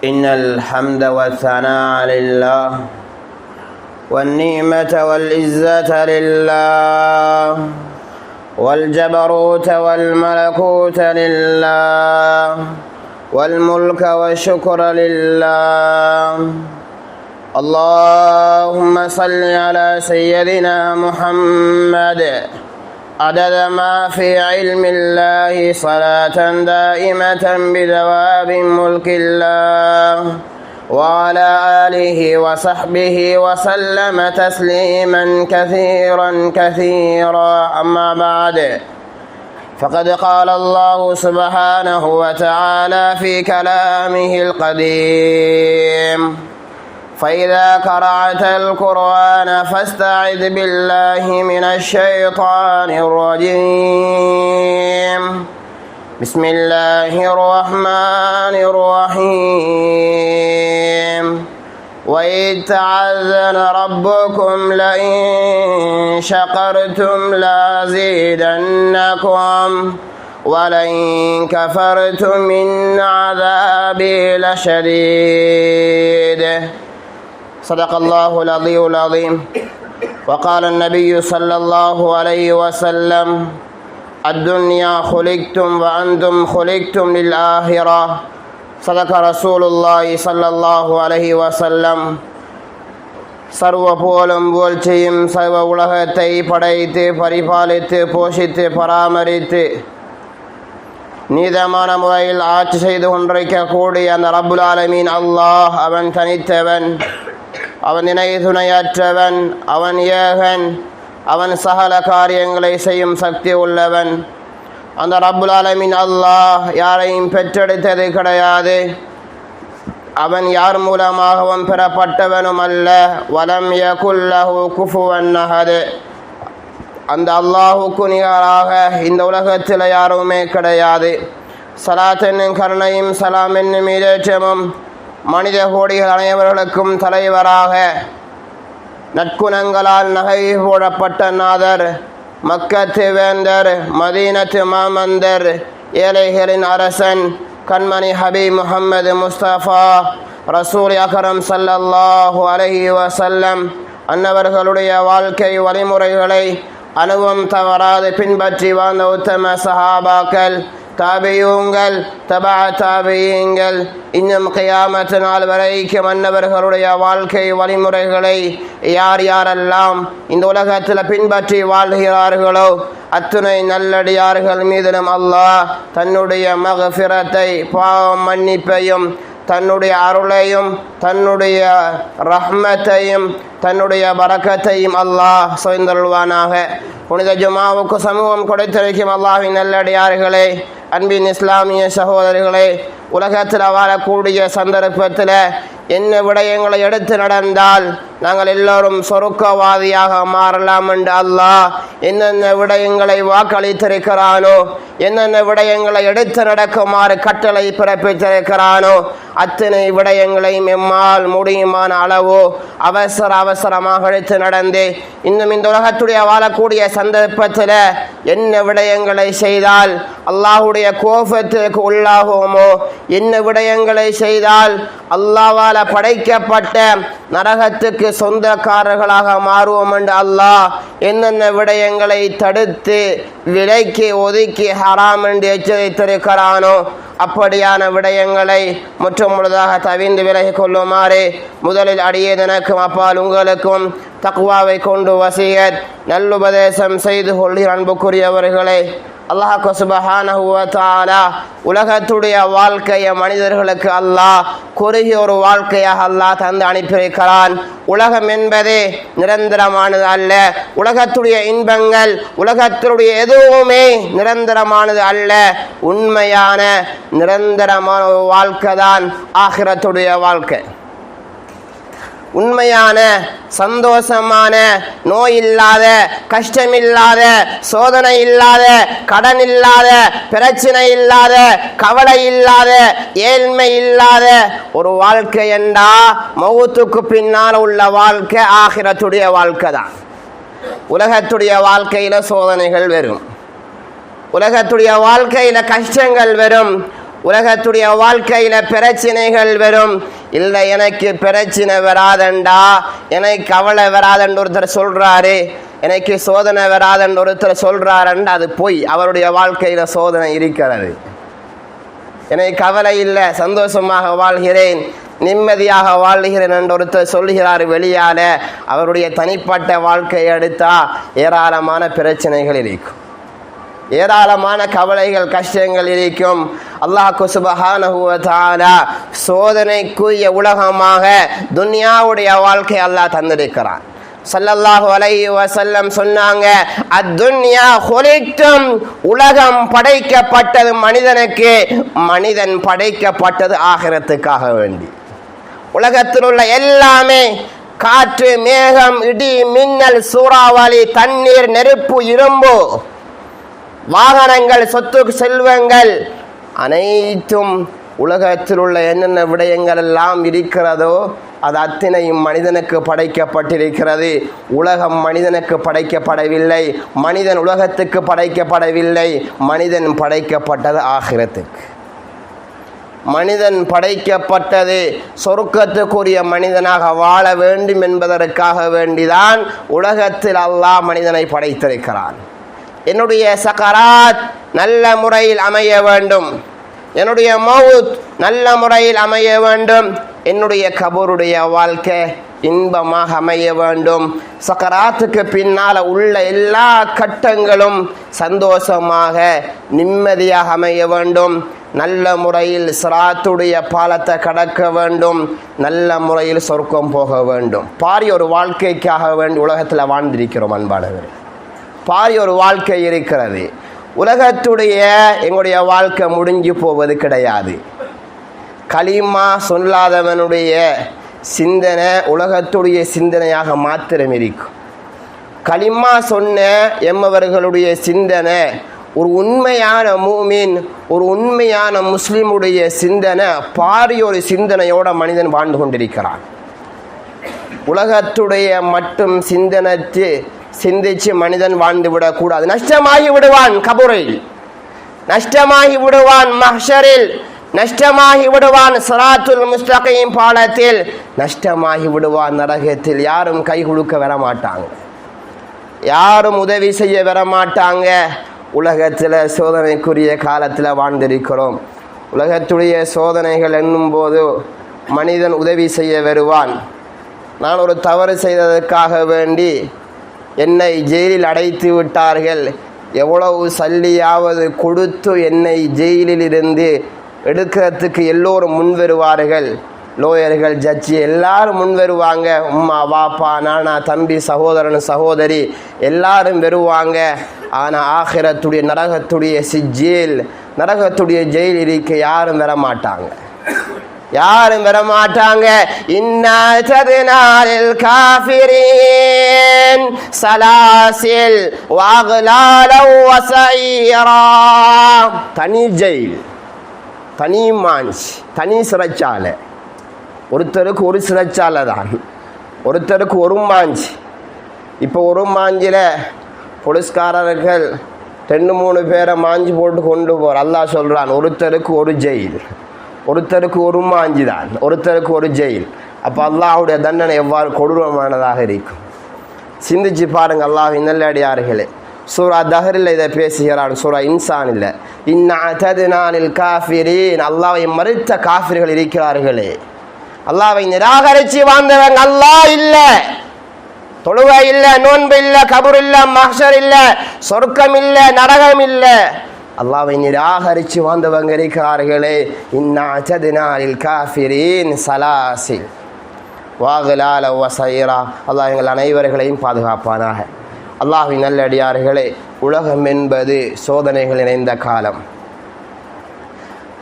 إن الحمد والثناء لله والنعمة والعزة لله والجبروت والملكوت لله والملك والشكر لله. اللهم صل على سيدنا محمد عدد ما في علم الله صلاة دائمة بدوام ملك الله وعلى آله وصحبه وسلم تسليما كثيرا كثيرا. أما بعد، فقد قال الله سبحانه وتعالى في كلامه القديم: فإذا قرأت القرآن فاستعذ بالله من الشيطان الرجيم. بسم الله الرحمن الرحيم. وإذ تَعَذَّنَ ربكم لئن شكرتم لأزيدنكم ولئن كفرتم إن عذابي لشديد. صدق الله العلي العظيم. وقال النبي صلى الله عليه وسلم: الدنيا خلقتم وأنتم خلقتم للآخرة. صدق رسول الله صلى الله عليه وسلم. சர்வ போலும் புகழ்ச்சியும் சர்வ உலகத்தை படைத்து பரிபாலித்து போஷித்து பராமரித்து நீதமான முறையில் ஆட்சி செய்து கொண்டிருக்கக்கூடிய அந்த ரப்புல் ஆலமீன் அல்லாஹ் அவன் தனித்தவன், அவன் இணை துணையற்றவன், அவன் ஏகன், அவன் சகல காரியங்களை செய்யும் சக்தி உள்ளவன். அந்த ரப்புல் ஆலமீன் அல்லாஹ் யாரையும் பெற்றெடுத்தது கிடையாது. அவன் யார் மூலமாகவும் பெறப்பட்டவனும் அல்ல. வலம் யகுல் லஹு குஃபுவன் அஹத். அந்த அல்லாஹுக்கு நிகராக இந்த உலகத்தில் யாருமே கிடையாது. ஸலாத் என்னும் கருணையும் சலாம் என்னும் ஈடேற்றமும் மனித கோடிகள் அனைவர்களுக்கும் தலைவராக நற்குணங்களால் நகை போடப்பட்ட நாதர், மக்கத்து வேந்தர், மதீனத்து மாமந்தர், ஏழைகளின் அரசன், கண்மணி ஹபீப் முஹம்மது முஸ்தபா ரசூல் அக்ரம் ஸல்லல்லாஹு அலைஹி வஸல்லம் அன்னவர்களுடைய வாழ்க்கை வழிமுறைகளை அனுபவம் தவறாது பின்பற்றி வாழ்ந்த உத்தம சஹாபாக்கள், தாபியூங்கள், தபா தாபியீங்கள், இன்னும் கியாமத் நாள் வரைக்கும் அன்னவர்களுடைய வாழ்க்கை வழிமுறைகளை யார் யாரெல்லாம் இந்த உலகத்தில் பின்பற்றி வாழ்கிறார்களோ அத்துணை நல்லடியார்கள் மீதிலும் அல்லாஹ் தன்னுடைய மக்ஃபிரத்தை, பாவம் மன்னிப்பையும், தன்னுடைய அருளையும், தன்னுடைய ரஹ்மத்தையும், தன்னுடைய பரக்கத்தையும் அல்லாஹ் சொய்ந்தருள்வானாக. புனித ஜுமாவுக்கு சமூகம் கொடுத்திருக்கும் அல்லாஹ்வின் நல்லடியார்களே, அன்பின் இஸ்லாமிய சகோதரர்களே, உலகத்தில் வாழக்கூடிய சந்தர்ப்பத்தில் என்ன விடயங்களை எடுத்து நடந்தால் நாங்கள் எல்லோரும் சொருக்கவாதியாக மாறலாம் என்று அல்லாஹ் என்னென்ன விடயங்களை வாக்களித்திருக்கிறானோ, என்னென்ன விடயங்களை எடுத்து நடக்குமாறு கட்டளை பிறப்பித்திருக்கிறானோ அத்தனை விடயங்களையும் எம்மால் முடியுமான அளவோ அவசரமாக எடுத்து நடந்து இன்னும் இந்த உலகத்துடைய வாழக்கூடிய சந்தர்ப்பத்தில் என்ன விடயங்களை செய்தால் அல்லாஹுடைய கோபத்திற்கு உள்ளாகுமோ, என்ன விடயங்களை செய்தால் அல்லாஹ்வால் படைக்கப்பட்ட நரகத்துக்கு சொந்தக்காரர்களாக மாறுவோம் என்று அல்லாஹ் என்னென்ன விடயங்களை தடுத்து விலைக்கு ஒதுக்கி ஹராம் என்று எச்சரித்திருக்கிறானோ அப்படியான விடயங்களை முற்றும் முழுதாக தவிர்ந்து விலகிக் கொள்ளுமாறு முதலில் அடியேதனக்கும் அப்பால் உங்களுக்கும் தக்வாவை கொண்டு வசியத் நல்லுபதேசம் செய்து கொள்கிற அன்புக்குரியவர்களே, அல்லாஹ் சுப்ஹானஹு வ தஆலா உலகத்துடைய வாழ்க்கையை மனிதர்களுக்கு அல்லாஹ் குறுகிய ஒரு வாழ்க்கையாக அல்லாஹ் தந்து அனுப்பியிருக்கிறான். உலகம் என்பதே நிரந்தரமானது அல்ல. உலகத்துடைய இன்பங்கள், உலகத்தினுடைய எதுவுமே நிரந்தரமானது அல்ல. உண்மையான நிரந்தரமான வாழ்க்கை தான் ஆகிரத்துடைய வாழ்க்கை. உண்மையான சந்தோஷமான, நோய் இல்லாத, கஷ்டமில்லாத, சோதனை இல்லாத, கடன் இல்லாத, பிரச்சனை இல்லாத, கவலை இல்லாத, ஏழ்மை இல்லாத ஒரு வாழ்க்கை என்றா மௌத்துக்கு பின்னால் உள்ள வாழ்க்கை ஆகிரத்துடைய வாழ்க்கை தான். உலகத்துடைய வாழ்க்கையில சோதனைகள் வரும், உலகத்துடைய வாழ்க்கையில கஷ்டங்கள் வரும், உலகத்துடைய வாழ்க்கையில பிரச்சனைகள் வரும். இல்லை எனக்கு பிரச்சனை வராதண்டா, எனக்கு கவலை வராதன்னு ஒருத்தர் சொல்றாரு, எனக்கு சோதனை வராதன்னு ஒருத்தர் சொல்றாருண்டா, அது பொய். அவருடைய வாழ்க்கையில சோதனை இருக்கிறது. எனக்கு கவலை இல்லை, சந்தோஷமாக வாழ்கிறேன், நிம்மதியாக வாழ்கிறேன் என்று ஒருத்தர் சொல்கிறார் வெளியால. அவருடைய தனிப்பட்ட வாழ்க்கையை எடுத்தா ஏராளமான பிரச்சனைகள் இருக்கும், ஏராளமான கவலைகள் கஷ்டங்கள் இருக்கும். அல்லாஹ் சுப்ஹானஹு வ தஆலா சோதனைக்குரிய உலகமாக துன்யாவுடைய வாழ்க்கை அல்லாஹ் தந்திருக்கிறான். ஸல்லல்லாஹு அலைஹி வஸல்லம் சொன்னாங்க, அத்துன்யா குலிக்தும், உலகம் படைக்கப்பட்டது மனிதனுக்கு, மனிதன் படைக்கப்பட்டது ஆகிரத்துக்காக வேண்டி. உலகத்தில் உள்ள எல்லாமே, காற்று, மேகம், இடி, மின்னல், சூறாவளி, தண்ணீர், நெருப்பு, இரும்பு, வாகனங்கள், சொத்து செல்வங்கள் அனைத்தும் உலகத்தில் உள்ள என்னென்ன விடயங்கள் எல்லாம் இருக்கிறதோ அது அத்தனையும் மனிதனுக்கு படைக்கப்பட்டிருக்கிறது. உலகம் மனிதனுக்கு படைக்கப்படவில்லை, மனிதன் உலகத்துக்கு படைக்கப்படவில்லை. மனிதன் படைக்கப்பட்டது ஆகிரத்துக்கு. மனிதன் படைக்கப்பட்டது சொர்க்கத்துக்குரிய மனிதனாக வாழ வேண்டும் என்பதற்காக வேண்டிதான் உலகத்தில் அல்லாஹ் மனிதனை படைத்திருக்கிறான். என்னுடைய சக்கராத் நல்ல முறையில் அமைய வேண்டும், என்னுடைய மவுத் நல்ல முறையில் அமைய வேண்டும், என்னுடைய கபருடைய வாழ்க்கை இன்பமாக அமைய வேண்டும், சக்கராத்துக்கு பின்னால் உள்ள எல்லா கட்டங்களும் சந்தோஷமாக நிம்மதியாக அமைய வேண்டும், நல்ல முறையில் சிராத்துடைய பாலத்தை கடக்க வேண்டும், நல்ல முறையில் சொர்க்கம் போக வேண்டும். பாரி ஒரு வாழ்க்கைக்காக வேண்டி உலகத்தில் வாழ்ந்திருக்கிறோம் அன்பானவர். பாரி ஒரு வாழ்க்கை இருக்கிறது. உலகத்துடைய எங்களுடைய வாழ்க்கை முடிஞ்சு போவது கிடையாது. கலிமா சொல்லாதவனுடைய சிந்தனை உலகத்துடைய சிந்தனையாக மாத்திரம் இருக்கும். கலிமா சொன்ன எம்மவர்களுடைய சிந்தனை, ஒரு உண்மையான மூமின், ஒரு உண்மையான முஸ்லிமுடைய சிந்தனை பாரி ஒரு சிந்தனையோட மனிதன் வாழ்ந்து கொண்டிருக்கிறான். உலகத்துடைய மட்டும் சிந்திச்சு மனிதன் வாழ்ந்து விடக்கூடாது. நஷ்டமாகி விடுவான் கபூரில், நஷ்டமாகி விடுவான் மஹ்ஷரில், நஷ்டமாகி விடுவான் சிராத்துல் முஸ்தகீம் பாலத்தில், நஷ்டமாகி விடுவான் நரகத்தில். யாரும் கை கொடுக்க வர மாட்டாங்க, யாரும் உதவி செய்ய வர மாட்டாங்க. உலகத்தில் சோதனைக்குரிய காலத்தில் வாழ்ந்திருக்கிறோம். உலகத்துடைய சோதனைகள் என்னும் போது மனிதன் உதவி செய்ய வருவான். நான் ஒரு தவறு செய்ததற்காக வேண்டி என்னை ஜெயிலில் அடைத்து விட்டார்கள், எவ்வளவு சல்லியாவது கொடுத்து என்னை ஜெயிலில் இருந்து எடுக்கிறதுக்கு எல்லோரும் முன் வருவார்கள். லோயர்கள், ஜட்ஜி எல்லாரும் முன் வருவாங்க. உம்மா, வாப்பா, நானா, தம்பி, சகோதரன், சகோதரி எல்லாரும் வருவாங்க. ஆனால் ஆகிரத்துடைய நரகத்துடைய சிஜில், நரகத்துடைய ஜெயில் இருக்க யாரும் வர மாட்டாங்க, யாரும் வர மாட்டாங்க. இன்னா தத்னாலில் காஃபிரீன் சலாசில் வஅக்லாலன் வஸஈரா. தனி ஜெயில், தனி மாஞ்ச், தனி சிறைச்சாலை. ஒருத்தருக்கு ஒரு சிறைச்சாலை தான், ஒருத்தருக்கு ஒரு மாஞ்ச். இப்போ ஒரு மாஞ்சில் போலீஸ்காரர்கள் 2-3 பேரை மாஞ்சி போட்டு கொண்டு போகிற. அல்லாஹ் சொல்கிறான், ஒருத்தருக்கு ஒரு ஜெயில், ஒருத்தருக்கு ஒரு மாஞ்சி தான், ஒருத்தருக்கு ஒரு ஜெயில். அப்போ அல்லாஹ்வுடைய தண்டனை எவ்வாறு கொடூரமானதாக இருக்கும் சிந்திச்சு பாருங்க. அல்லாஹ்வின் நல்லடியார்களே, சூரா தஹரில் இதை பேசுகிறான், சூரா இன்சானில். இன்னா தத்னாலில் காஃபிரீன், அல்லாஹ்வை மறுத்த காஃபிர்கள் இருக்கிறார்களே, அல்லாஹ்வை நிராகரித்து வாழ்ந்தவங்க. அல்லாஹ் இல்லை, தொழுகை இல்லை, நோன்பு இல்லை, கபர் இல்லை, மஹ்ஷர் இல்லை, சொர்க்கம் இல்லை, நரகம் இல்லை, அல்லாஹ்வை நிராகரித்து வாழ்ந்தவங்க இருக்கிறார்களே. இன்னா தத்னாலில் காஃபிரீன் சலாசில் வஅக்லாலன் வஸஈரா. அல்லாஹ் எங்கள் அனைவர்களையும் பாதுகாப்பானாக. அல்லாஹ்வின் நல்லடியார்களே, உலகம் என்பது சோதனைகள் நிறைந்த காலம்.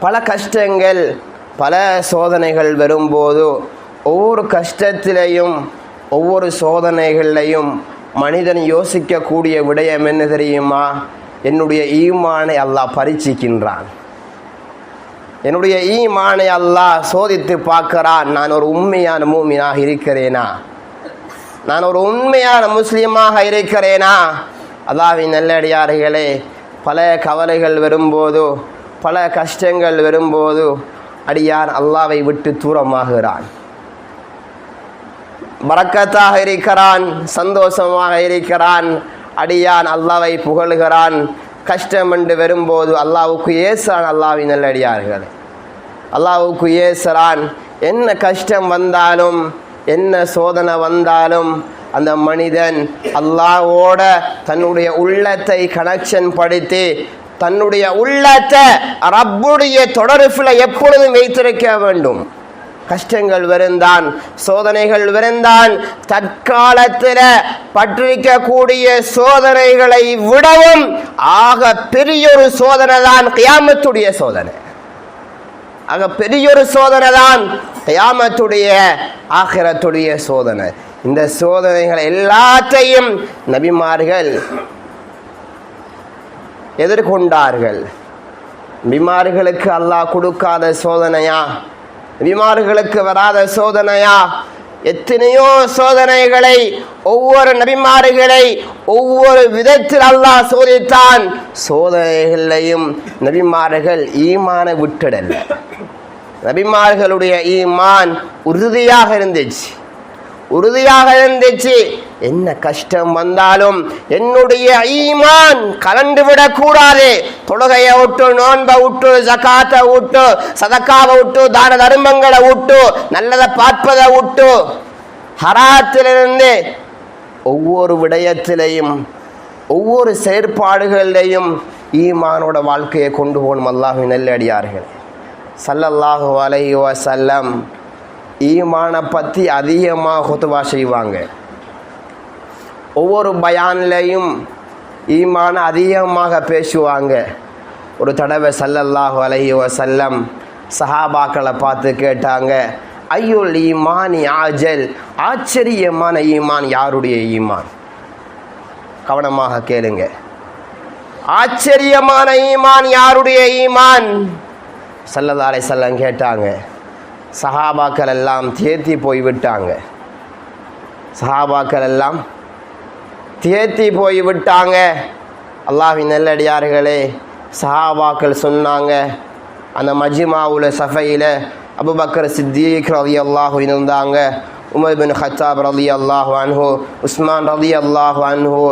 பல கஷ்டங்கள், பல சோதனைகள் வரும்போது ஒவ்வொரு கஷ்டத்திலையும் ஒவ்வொரு சோதனைகளையும் மனிதன் யோசிக்கக்கூடிய விடயம் என்ன தெரியுமா? என்னுடைய ஈமானை அல்லாஹ் பரீட்சிக்கின்றான், என்னுடைய ஈமானை அல்லாஹ் சோதித்து பார்க்கிறான். நான் ஒரு உண்மையான மூமினாக இருக்கிறேனா, நான் ஒரு உண்மையான முஸ்லீமாக இருக்கிறேனா? அல்லாஹ்வின் நல்லடியார்களே, பல கவலைகள் வரும்போது பல கஷ்டங்கள் வரும்போது அடியான் அல்லாவை விட்டு தூரமாகிறான். பரக்கத்தாக இருக்கிறான், சந்தோஷமாக இருக்கிறான், அடியான் அல்லாவை புகழுகிறான். கஷ்டம் என்று வரும்போது அல்லாவுக்கு ஏசுறான். அல்லாவின் நல்லடியார்கள் அல்லாவுக்கு ஏசுறான். என்ன கஷ்டம் வந்தாலும் என்ன சோதனை வந்தாலும் அந்த மனிதன் அல்லாஹ்வோட தன்னுடைய உள்ளத்தை கனெக்ஷன் படுத்தி தன்னுடைய உள்ளத்தை ரப்புடைய தொடர்பில் எப்பொழுதும் வைத்திருக்க வேண்டும். கஷ்டங்கள் வருந்தான், சோதனைகள் வருந்தான், தற்காலத்தில் பற்றிருக்கக்கூடிய சோதனைகளை விடவும் ஆக பெரியொரு சோதனை தான் கியாமத்துடைய சோதனை. ஆக பெரியொரு சோதனை தான் கியாமத்துடைய ஆகிரத்துடைய சோதனை. இந்த சோதனைகள் எல்லாத்தையும் நபிமார்கள் எதிர்கொண்டார்கள். நபிமார்களுக்கு அல்லாஹ் கொடுக்காத சோதனையா? நபிமார்களுக்கு வராத சோதனையா? எத்தனையோ சோதனைகளை ஒவ்வொரு நபிமார்களை ஒவ்வொரு விதத்தில் அல்லாஹ் சோதித்தான். சோதனைகளையும் நபிமார்கள் ஈமானை விட்டுடல. நபிமார்களுடைய ஈமான் உறுதியாக இருந்துச்சு. என்ன கஷ்டம் வந்தாலும் என்னுடைய ஈமான் கலந்து விடக்கூடாது. தொழுகையை விட்டு, நோன்பை விட்டு, ஜகாத்தை விட்டு, சதக்காவை விட்டு, தான தர்மங்களை விட்டு, நல்லதை பார்ப்பதை விட்டு, ஹராத்திலிருந்து ஒவ்வொரு விடயத்திலையும் ஒவ்வொரு செயற்பாடுகளிலையும் ஈமானோட வாழ்க்கையை கொண்டு போகணும். அல்லாஹ்வின் நல்லடியார்கள் ஸல்லல்லாஹு அலைஹி வஸல்லம் ஈமானை பற்றி அதிகமாக குத்பா செய்வாங்க. ஒவ்வொரு பயான்லையும் ஈமான அதிகமாக பேசுவாங்க. ஒரு தடவை ஸல்லல்லாஹு அலைஹி வஸல்லம் சஹாபாக்களை பார்த்து கேட்டாங்க, ஐயுல் ஈமானி ஆஜல், ஆச்சரியமான ஈமான் யாருடைய ஈமான்? கவனமாக கேளுங்க. ஆச்சரியமான ஈமான் யாருடைய ஈமான்? ஸல்லல்லாஹு அலைஹி வஸல்லம் கேட்டாங்க. சஹாபாக்கள் எல்லாம் தேத்தி போய்விட்டாங்க. அல்லாஹ்வின் நல்லடியார்களே, சஹாபாக்கள் சொன்னாங்க, அந்த மஜ்மாவுல சஃபையில் அபூபக்கர் சித்தீக் ரலியல்லாஹு அன்ஹு இருந்தாங்க, உமர் பின் கத்தாப் ரலியல்லாஹு அன்ஹு, உஸ்மான் ரலியல்லாஹு அன்ஹு,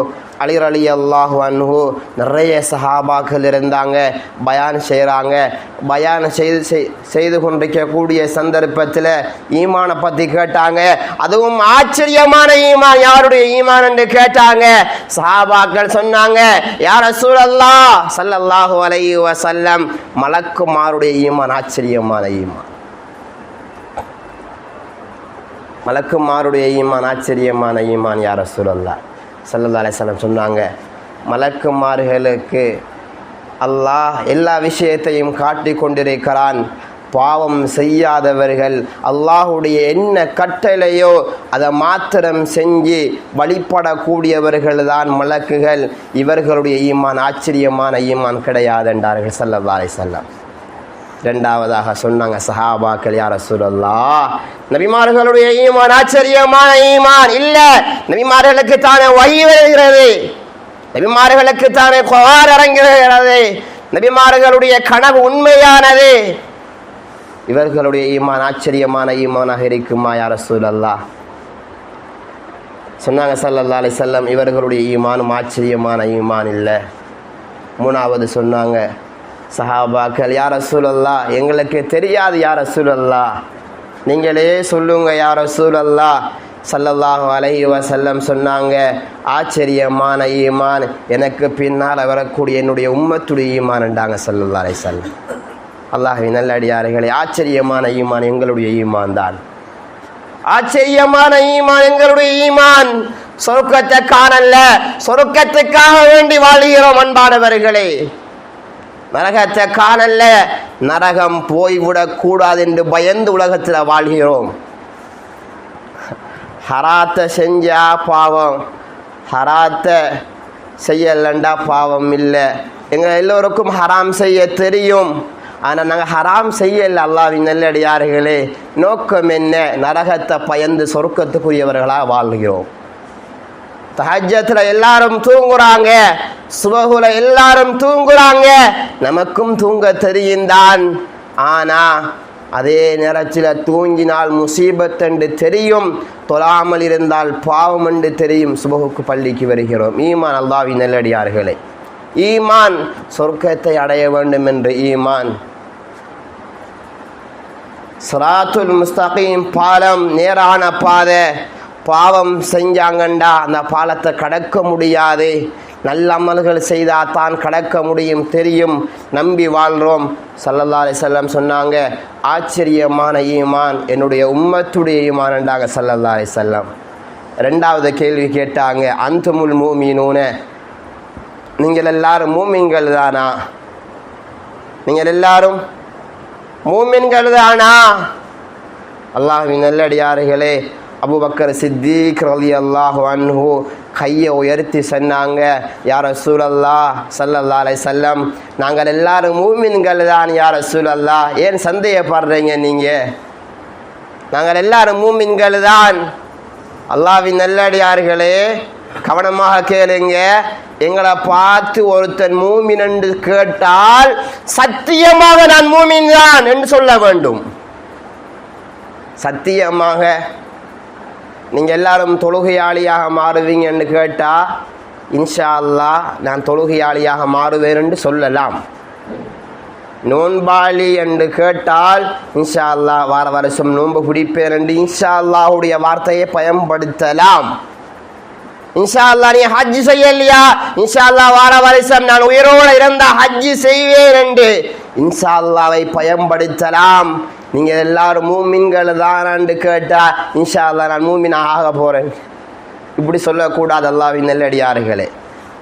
அலி ரலியல்லாஹு அன்ஹு, நிறைய சஹாபாக்கள் இருந்தாங்க. பயான் செய்கிறாங்க. பயான் செய்து கொண்டிருக்கக்கூடிய சந்தர்ப்பத்தில் ஈமானை பற்றி கேட்டாங்க. அதுவும் ஆச்சரியமான ஈமான் யாருடைய ஈமான் என்று கேட்டாங்க. சஹாபாக்கள் சொன்னாங்க, யா ரசூலல்லாஹ் ஸல்லல்லாஹு அலைஹி வஸல்லம், மலக்குமாருடைய ஈமான் ஆச்சரியமான ஈமான். மலக்குமாருடைய ஈமான் ஆச்சரியமான ஈமான் யா ரசூலல்லாஹ் ஸல்லல்லாஹு அலைஹி வஸல்லம் சொன்னாங்க, மலக்குமார்களுக்கு அல்லாஹ் எல்லா விஷயத்தையும் காட்டி கொண்டிருக்கிறான். பாவம் செய்யாதவர்கள் அல்லாஹுடைய என்ன கட்டளையோ அதை மாத்திரம் செஞ்சு வழிபடக்கூடியவர்கள் தான் மலக்குகள். இவர்களுடைய ஈமான் ஆச்சரியமான ஈமான் கிடையாது என்றார்கள் ஸல்லல்லாஹு அலைஹி வஸல்லம். இரண்டாவதாக சொன்னாங்க சஹாபாக்கள், யா ரசூலல்லாஹ், நபிமார்களுடைய ஈமான் ஆச்சரியமான ஈமான் இல்ல. நபிமார்களுக்கு தானே வஹி வருகிறது, நபிமார்களுக்கு தானே குர்ஆன் இறங்குகிறது, நபிமார்களுடைய கனவு உண்மையானது. இவர்களுடைய ஈமான் ஆச்சரியமான ஈமானாக இருக்குமா யா ரசூலல்லாஹ்? சொன்னாங்க ஸல்லல்லாஹு அலைஹி வஸல்லம், இவர்களுடைய ஈமானும் ஆச்சரியமான ஈமான் இல்லை. மூணாவது சொன்னாங்க சஹாபாக்கள், யா ரசூலல்லாஹ், எங்களுக்கு தெரியாது யா ரசூலல்லாஹ், நீங்களே சொல்லுங்க யா ரசூலல்லாஹ். ஸல்லல்லாஹு அலைஹி வஸல்லம் சொன்னாங்க, ஆச்சரியமான ஈமான் எனக்கு பின்னால் வரக்கூடிய என்னுடைய உம்மத்துடைய ஈமான் என்றாங்க ஸல்லல்லாஹு அலைஹி வஸல்லம். அல்லாஹ்வின் நல்லடியார்களே, ஆச்சரியமான ஈமான் எங்களுடைய ஈமான் தான். ஆச்சரியமான ஈமான் எங்களுடைய ஈமான். சொர்க்கத்தை காணல, சொர்க்கத்துக்காக வேண்டி வாழ்கிறோம் அன்பானவர்களே. நரகத்தை காணல, நரகம் போய்விடக் கூடாது என்று பயந்து உலகத்தில் வாழ்கிறோம். ஹராத்தை செஞ்சா பாவம், ஹராத்தை செய்யலண்டா பாவம் இல்லை. எங்கள் எல்லோருக்கும் ஹராம் செய்ய தெரியும், ஆனால் நாங்கள் ஹராம் செய்யல. அல்லாஹ்வின் நல்லடியார்களே, நோக்கம் என்ன? நரகத்தை பயந்து சொர்க்கத்துக்குரியவர்களாக வாழ்கிறோம். தஹஜ்ஜுல எல்லாரும் தூங்குறாங்க, சுபஹுல எல்லாரும் தூங்குறாங்க, நமக்கும் தூங்க தெரியுந்தான். ஆனா அதே நேரத்தில் தூங்கினால் முசீபத் என்று தெரியும், தொழாமல் இருந்தால் பாவம் என்று தெரியும். சுபஹுக்கு பள்ளிக்கு வருகிறோம். ஈமான் அல்லாஹ்வின் நல்லடியார்களே, ஈமான் சொர்க்கத்தை அடைய வேண்டும் என்று ஈமான். சிராத்துல் முஸ்தகீம் பாலம், நேரான பாதை. பாவம் செஞ்சாங்கண்டா அந்த பாலத்தை கடக்க முடியாது. நல்ல அமல்கள் செய்தால் தான் கடக்க முடியும் தெரியும், நம்பி வாழ்கிறோம். ஸல்லல்லாஹு அலைஹி வஸல்லம் சொன்னாங்க, ஆச்சரியமான ஈமான் என்னுடைய உம்மத்துடைய ஈமான் என்றாங்க ஸல்லல்லாஹு அலைஹி வஸல்லம். ரெண்டாவது கேள்வி கேட்டாங்க, அன்துமுல் மூமினூன, நீங்கள் எல்லாரும் மூமின்கள் தானா? நீங்கள் எல்லாரும் மூமின்கள் தானா? அல்லாஹ்வின் நல்லடியார்களே, அபூபக்கர் சித்தீக் ரலியல்லாஹு அன்ஹு கையை உயர்த்தி சொன்னாங்க, யா ரசூலல்லாஹ் ஸல்லல்லாஹு அலைஹி வஸல்லம், நாங்கள் எல்லாரும் மூமின்கள் தான் யா ரசூலல்லாஹ். ஏன் சந்தேகப்படுறீங்க நீங்க? நாங்கள் எல்லாரும் மூமின்கள் தான். அல்லாஹ்வின் நல்லடியார்களே, கவனமாக கேளுங்க. எங்களை பார்த்து ஒருத்தன் மூமின் என்று கேட்டால் சத்தியமாக நான் மூமின் தான் என்று சொல்ல வேண்டும். சத்தியமாக நீங்கள் எல்லாரும் தொழுகையாளியாக மாறுவீங்க என்று கேட்டால் இன்ஷா அல்லாஹ் நான் தொழுகையாளியாக மாறுவேன் என்று சொல்லலாம். நோன்பாளி என்று கேட்டால் இன்ஷா அல்லாஹ் வார வருஷம் நோன்பு பிடிப்பேன் என்று இன்ஷா அல்லாஹுடைய வார்த்தையை பயன்படுத்தலாம். இன்ஷா அல்லாஹ் நீ ஹஜ் செய்யலையா, இன்ஷா அல்லாஹ் வார வருஷம் நான் உயிரோடு இருந்தால் ஹஜ் செய்வேன் என்று இன்ஷா அல்லாஹ்வை பயன்படுத்தலாம். நீங்கள் எல்லாரும் மூமின்கள் தானான்னு கேட்டால் இன்ஷா அல்லாஹ் நான் மூமினாக ஆக போகிறேன் இப்படி சொல்லக்கூடாது. அல்லாஹ்வின் நல்லடியார்களே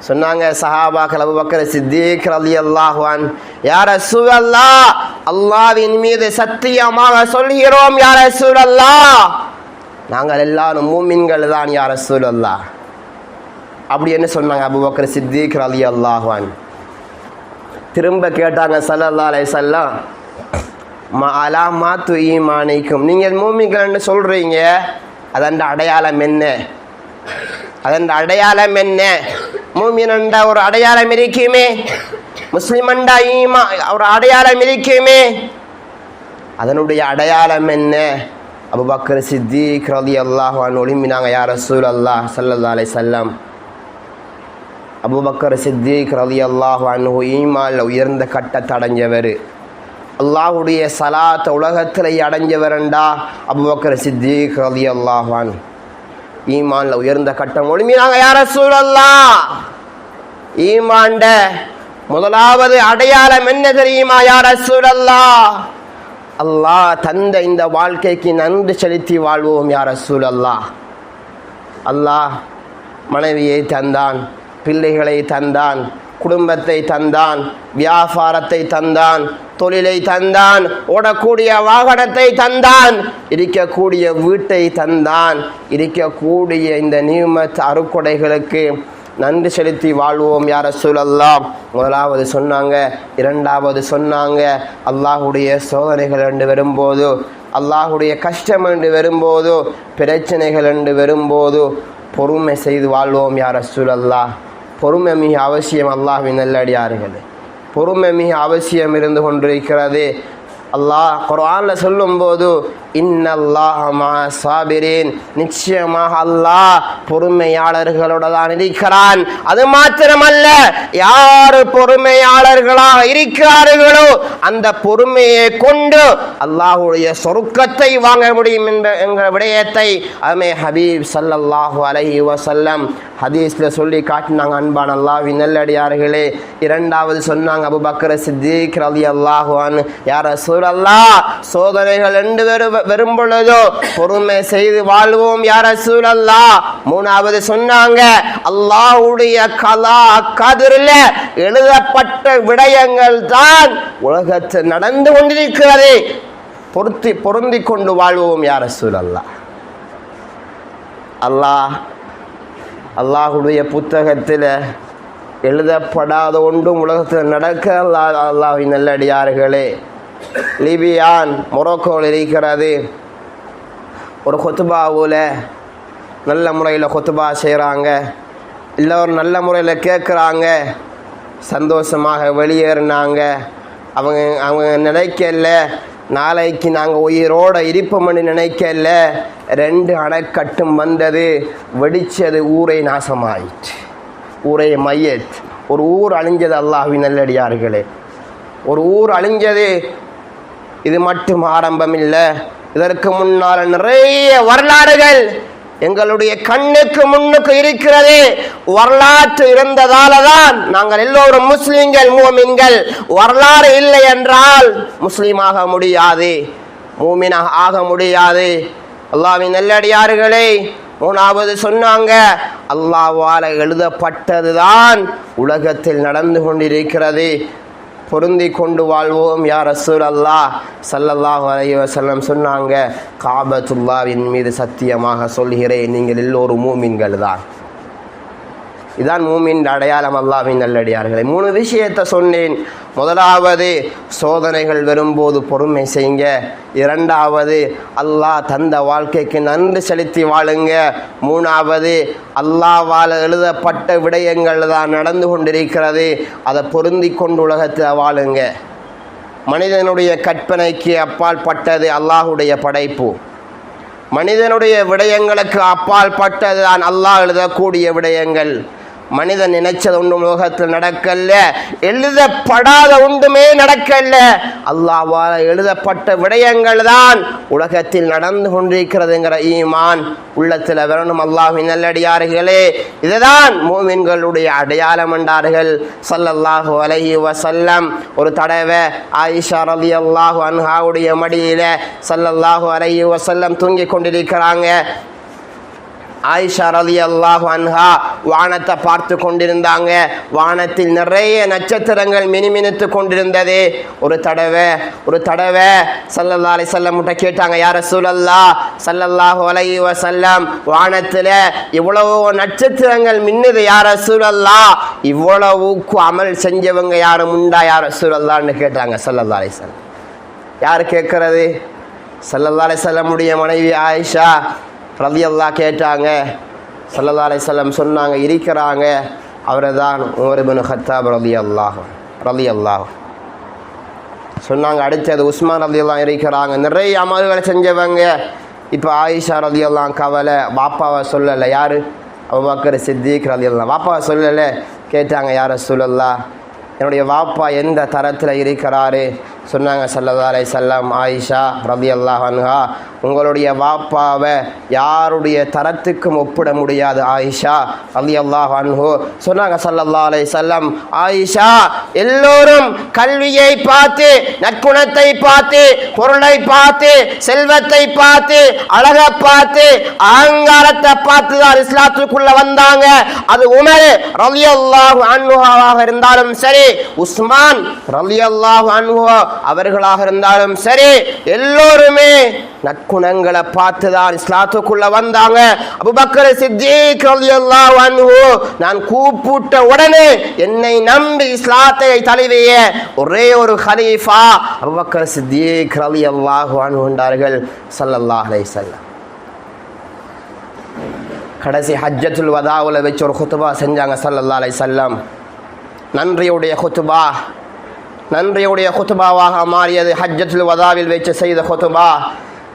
சொன்னாங்க சஹாபாக்கள், அபூபக்கர் சித்தீக் ரலியல்லாஹு அன்ஹு, யா ரசூலல்லாஹ், அல்லாஹ்வின் மீது சத்தியமாக சொல்கிறோம் யா ரசூலல்லாஹ், நாங்கள் எல்லாரும் மூமின்கள் தான் யா ரசூலல்லாஹ். அப்படி என்ன சொன்னாங்க அபூபக்கர் சித்தீக் ரலியல்லாஹு அன்ஹு. திரும்ப கேட்டாங்க ஸல்லல்லாஹு அலைஹி வஸல்லம், அலாமாத்து ஈமானிக்கும், நீங்கள் மூமின்கள்னு சொல்கிறீங்க, அதன் அடையாளம் என்ன? அதன் அடையாளம் என்ன? மூமின் என்ற ஒரு அடையாளம் இருக்குமே, முஸ்லிம் என்ற ஈமா ஒரு அடையாளம் இருக்குமே, அதனுடைய அடையாளம் என்ன? அபூபக்கர் சித்தீக் ரலியல்லாஹு அன்ஹு ஒளிமினாங்க, யா ரசூலல்லாஹ் ஸல்லல்லாஹு அலைஹி வஸல்லம். அபூபக்கர் சித்தீக் ரலியல்லாஹு அன்ஹு ஈமான்ல உயர்ந்த கட்டத்தை அடைஞ்சவர், அல்லாஹுடைய சலாத்தை உலகத்தில் அடைஞ்சவரண்டா அபூபக்கர் சித்தீக் ரலியல்லாஹு அன்ஹு. ஈமான்ல உயர்ந்த கட்டம் ஒளிமினாங்க, யா ரசூலல்லாஹ், ஈமான்ட முதலாவது அடையாளம் என்ன தெரியுமா யா ரசூலல்லாஹ்? அல்லாஹ் தந்த இந்த வாழ்க்கைக்கு நன்றி செலுத்தி வாழ்வோம் யா ரசூலல்லாஹ். அல்லாஹ் மனைவியை தந்தான், பிள்ளைகளை தந்தான், குடும்பத்தை தந்தான், வியாபாரத்தை தந்தான், தொழிலை தந்தான், ஓடக்கூடிய வாகனத்தை தந்தான், இருக்கக்கூடிய வீட்டை தந்தான். இருக்கக்கூடிய இந்த நியமத் அருக்கொடைகளுக்கு நன்றி செலுத்தி வாழ்வோம் யா ரசூலல்லாஹ். முதலாவது சொன்னாங்க. இரண்டாவது சொன்னாங்க, அல்லாஹுடைய சோதனைகள் என்று வரும்போது, அல்லாஹுடைய கஷ்டம் என்று வரும்போது, பிரச்சனைகள் என்று வரும்போது பொறுமை செய்து வாழ்வோம் யா ரசூலல்லாஹ். பொறுமை மிக அவசியம் அல்லாஹ்வின் நல்லடியார்களே, பொறுமை மிக அவசியம் இருந்து கொண்டிருக்கிறது. அல்லாஹ் குர்ஆன்ல சொல்லும்போது, இன்னல்லாஹ மஅ ஸாபிரீன், நிச்சயமாக அல்லாஹ் பொறுமையாளர்களோட தான் இருக்கிறான். அது மாத்திரமல்ல, யார் பொறுமையாளர்களாக இருக்கிறார்களோ அந்த பொறுமையை கொண்டு அல்லாஹ்வுடைய சொர்க்கத்தை வாங்க முடியும் என்ற விடயத்தை அமே ஹபீப் ஸல்லல்லாஹு அலைஹி வஸல்லம் ஹதீஸ்ல சொல்லி காட்டினாங்க. அன்பான அல்லாஹ்வின் நல்லடியார்களே, இரண்டாவது சொன்னாங்க அபூபக்கர் சித்தீக் ரலியல்லாஹு அன்ஹு, யா ரசூலல்லாஹ், சோதனைகள் என்று வரும் பொழுதோ பொறுமை செய்து வாழ்வோம் யா ரசூலல்லாஹ். மூணாவது சொன்னாங்க, அல்லாஹ்வுடைய கலா கதிரில் எழுதப்பட்ட விடயங்கள் தான் உலகத்தில் நடந்து கொண்டிருக்கிறது, பொருந்தி கொண்டு வாழ்வோம் யா ரசூலல்லாஹ். அல்லாஹ்வுடைய புத்தகத்தில் எழுதப்படாத ஒன்றும் உலகத்தில் நடக்க அல்லாஹ்வின் நல்லடியார்களே. லிபியான் மொரோக்கோவில் இருக்கிறது. ஒரு கொத்துபாவில் நல்ல முறையில் கொத்துபா செய்கிறாங்க. எல்லோரும் நல்ல முறையில் கேட்குறாங்க, சந்தோஷமாக வெளியேறினாங்க. அவங்க அவங்க நினைக்கல நாளைக்கு நாங்கள் உயிரோடு இருப்போம்னு நினைக்கல. 2 அணைக்கட்டும் வந்தது, வெடிச்சது, ஊரை நாசமாயிற்று. ஊரை மையத், ஒரு ஊர் அழிஞ்சது. அல்லாஹ்வின் நல்லடியார்களே, ஒரு ஊர் அழிஞ்சது. இது மட்டும் ஆரம்பம் இல்லை, இதற்கு முன்னால் நிறைய வரலாறுகள் எங்களுடைய கண்ணுக்கு முன்னுக்கு இருக்கிறது. வரலாற்று இருந்ததால தான் நாங்கள் எல்லோரும் முஸ்லிம்கள், மூமின்கள். வரலாறு இல்லை என்றால் முஸ்லீமாக முடியாது, மூமினாக ஆக முடியாது. அல்லாஹ்வின் நல்லடியார்களே, 3வது சொன்னாங்க, அல்லாஹ்வால எழுதப்பட்டதுதான் உலகத்தில் நடந்து கொண்டிருக்கிறது. பொருந்தி கொண்டு வாழ்வோம் யா ரசூலல்லாஹ் ஸல்லல்லாஹு அலைஹி வஸல்லம் சொன்னாங்க, காபத்துல்லாவின் மீது சத்தியமாக சொல்கிறேன், நீங்கள் எல்லோரும் மூமின்கள் தான். இதான் மூமின் அடையாளம். அல்லாஹ்வின் நல்லடியார்களே, 3 விஷயத்தை சொன்னேன். முதலாவது, சோதனைகள் வரும்போது பொறுமை செய்யுங்க. 2வது, அல்லாஹ் தந்த வாழ்க்கைக்கு நன்றி செலுத்தி வாழுங்க. 3வது, அல்லாஹ்வால் எழுதப்பட்ட விடயங்கள் தான் நடந்து கொண்டிருக்கிறது, அதை பொருந்தி கொண்டு உலகத்தில் வாழுங்க. மனிதனுடைய கற்பனைக்கு அப்பால் பட்டது அல்லாஹுடைய படைப்பு. மனிதனுடைய விடயங்களுக்கு அப்பால் பட்டது தான் அல்லாஹ் எழுதக்கூடிய விடயங்கள். மனிதன் நினைச்சது ஒன்றும் உலகத்தில் நடக்கல, எழுதப்படாத ஒன்றுமே நடக்கல. அல்லாஹ்வால் எழுதப்பட்ட விடயங்கள் தான் உலகத்தில் நடந்து கொண்டிருக்கிறதுங்கிற ஈமான் உள்ளத்தில் வரணும். அல்லாஹ்வின் நல்லடியார்களே, இதுதான் மூமின்களுடைய அடையாளம் என்றார்கள் ஸல்லல்லாஹு அலைஹி வஸல்லம். ஒரு தடவை ஆயிஷா ரலியல்லாஹு அன்ஹாவுடைய மடியில ஸல்லல்லாஹு அலைஹி வஸல்லம் தூங்கிக் கொண்டிருக்கிறாங்க. ஆயிஷா ரலியல்லாஹு அன்ஹா வானத்தை பார்த்து கொண்டிருந்தாங்க. வானத்தில் நிறைய நட்சத்திரங்கள் மினுமினுத்து கொண்டிருந்தது. ஒரு தடவை ஸல்லல்லாஹு அலைஹி வஸல்லம் கேட்டாங்க, யா ரசூலல்லாஹ் ஸல்லல்லாஹு அலைஹி வஸல்லம், வானத்தில் இவ்வளவு நட்சத்திரங்கள் மின்னுது யா ரசூலல்லாஹ், இவ்வளவுக்கு அமல் செஞ்சவங்க யாரும் உண்டா யா ரசூலல்லாஹ்னு கேட்டாங்க ஸல்லல்லாஹு அலைஹி வஸல்லம். யார் கேட்கறது? ஸல்லல்லாஹு அலைஹி வஸல்லமுடைய மனைவி ஆயிஷா ரலியல்லாஹு கேட்டாங்க. ஸல்லல்லாஹு அலைஹி வஸல்லம் சொன்னாங்க, இருக்கிறாங்க, அவரை தான் உமர் இப்னு கத்தாப் ரலியல்லாஹு சொன்னாங்க. அடுத்தது உஸ்மான் ரலியல்லாஹு இருக்கிறாங்க, நிறைய அமல்களை செஞ்சவங்க. இப்போ ஆயிஷா ரலியல்லாஹு கவலை, பாப்பாவை சொல்லலை. யார்? அபூபக்கர் சித்திக் ரலியல்லாஹு. பாப்பாவை சொல்லலை. கேட்டாங்க, யா ரசூலல்லாஹ், என்னுடைய வாப்பா எந்த தரத்தில் இருக்கிறாரு? சொன்னாங்க ஸல்லல்லாஹு அலைஹி வஸல்லம், ஆயிஷா ரலியல்லாஹு அன்ஹா, உங்களுடைய வாப்பாவை யாருடைய தரத்துக்கும் ஒப்பிட முடியாது ஆயிஷா ரலியல்லாஹு அன்ஹு. சொன்னாங்க ஸல்லல்லாஹு அலைஹி வஸல்லம், ஆயிஷா, எல்லோரும் கல்வியை பார்த்து, நற்குணத்தை பார்த்து, பொருளை பார்த்து, செல்வத்தை பார்த்து, அழகை பார்த்து, அகங்காரத்தை பார்த்து தான் இஸ்லாத்துக்குள்ள வந்தாங்க. அது உமர் ரலியல்லாஹு அன்ஹுவாக இருந்தாலும் சரி, உஸ்மான் ரலியல்லாஹு அன்ஹு அவர்களாக இருந்தாலும் சரி, எல்லோருமே நற்குணங்களை பார்த்து தான் இஸ்லாத்துக்குள்ள வந்தாங்க. அபூபக்கர் சித்திக் ரலியல்லாஹு அன்ஹு, நான் கூப்பிட்ட உடனே என்னை நம்பி இஸ்லாத்தை தழுவிய ஒரே ஒரு ஹலீஃபா அபூபக்கர் சித்திக் ரலியல்லாஹு அன்ஹு என்றார்கள் ஸல்லல்லாஹு அலைஹி வஸல்லம். கடைசி ஹஜ்ஜத்துல் வதாவுல வச்சு ஒரு குத்துபா செஞ்சாங்க ஸல்லல்லாஹு அலைஹி வஸல்லம். நன்றியுடைய குத்துபாவாக மாறியது ஹஜ்ஜத்துல் வதாவில் வச்சு செய்த குத்துபா.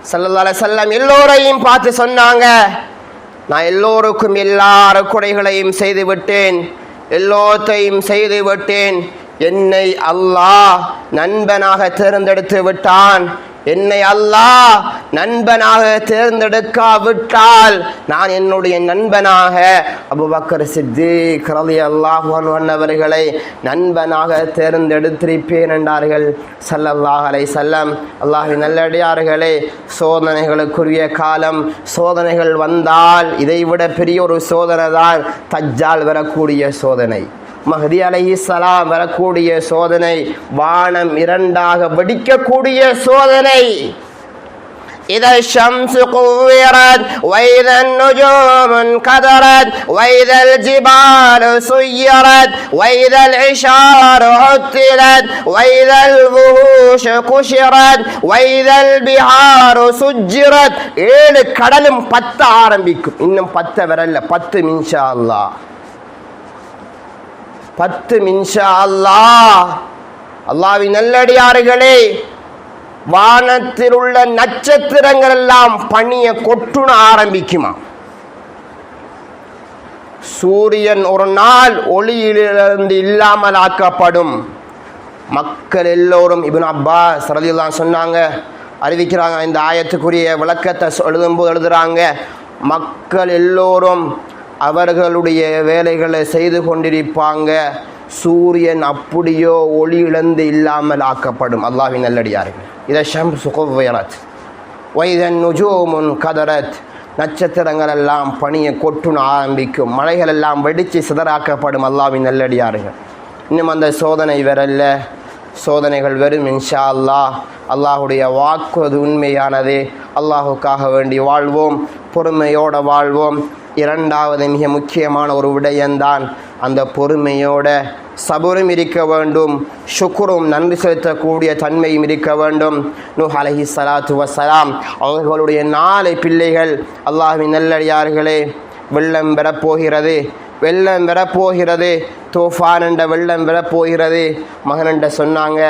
ஸல்லல்லாஹு அலைஹி வஸல்லம் எல்லோரையும் பார்த்து சொன்னாங்க, நான் எல்லோருக்கும் எல்லா குறைகளையும் செய்து விட்டேன், எல்லாத்தையும் செய்து விட்டேன். என்னை அல்லாஹ் நண்பனாக தேர்ந்தெடுத்து விட்டான். என்னை அல்லாஹ் நண்பனாக தேர்ந்தெடுக்காவிட்டால் நான் என்னுடைய நண்பனாக அபூபக்கர் சித்திக் ரலியல்லாஹு அன்ஹு அவர்களை நண்பனாக தேர்ந்தெடுத்திருப்பேன் என்றார்கள் ஸல்லல்லாஹு அலைஹி வஸல்லம். அல்லாஹ்வின் நல்லடியார்களே, சோதனைகளுக்குரிய காலம். சோதனைகள் வந்தால் இதைவிட பெரிய ஒரு சோதனை தான் தஜ்ஜால் வரக்கூடிய சோதனை, மஹ்தி அலைஹிஸ்ஸலாம் வரக்கூடிய சோதனை, வானம் 2ஆக வெடிக்கக்கூடிய சோதனை. إذا الشمس كورت وإذا النجوم انكدرت وإذا الجبال سيرت وإذا العشار عطلت وإذا الوحوش كشرت وإذا البحار سجرت. 7 கடலும் 10 ஆரம்பிக்கும். இன்னும் 10 வரல, 10 இன்ஷா அல்லாஹ். 10 இன்ஷா அல்லாஹ். அல்லாஹ்வின் நல்லடியார்களே, வானத்தில் உள்ள நட்சத்திரங்கள் எல்லாம் பனிய கொட்டுன ஆரம்பிக்குமா. சூரியன் ஒரு நாள் ஒளியிலிருந்து இல்லாமல் ஆக்கப்படும். மக்கள் எல்லோரும் இப்னு அப்பாஸ் ரலியல்லாஹு அன்ஹு சொன்னாங்க, அறிவிக்கிறாங்க. இந்த ஆயத்துக்குரிய விளக்கத்தை எழுதும்போது எழுதுறாங்க, மக்கள் எல்லோரும் அவர்களுடைய வேலைகளை செய்து கொண்டிருப்பாங்க, சூரியன் அப்படியோ ஒளி இழந்து இல்லாமல் ஆக்கப்படும். அல்லாஹ்வின் நல்லடியார்கள், இத ஷம்ஸு குவ்விரத் வைதன் நுஜூமுன் கதரத், நட்சத்திரங்கள் எல்லாம் பனியை கொட்டுன ஆரம்பிக்கும், மலைகள் எல்லாம் வெடித்து சிதறாக்கப்படும். அல்லாஹ்வின் நல்லடியார்கள், இன்னும் அந்த சோதனை வரல, சோதனைகள் வரும் இன்ஷா அல்லாஹ். அல்லாஹுடைய வாக்கு அது உண்மையானது. அல்லாஹுக்காக வேண்டி வாழ்வோம், பொறுமையோடு வாழ்வோம். இரண்டாவது மிக முக்கியமான ஒரு விடயம்தான் அந்த பொறுமையோட சபுரும் இருக்க வேண்டும், ஷுக்ரும் நன்றி செலுத்தக்கூடிய தன்மையும் இருக்க வேண்டும். நூஹ் அலைஹிஸ்ஸலாத்து வஸ்ஸலாம் அவர்களுடைய 4 பிள்ளைகள், அல்லாஹ்வின் நல்லடியார்களே, வெள்ளம் வரப்போகிறது, வெள்ளம் வரப்போகிறது, தூஃபான் என்ற வெள்ளம் வரப்போகிறது. மகன்கிட்ட சொன்னாங்க,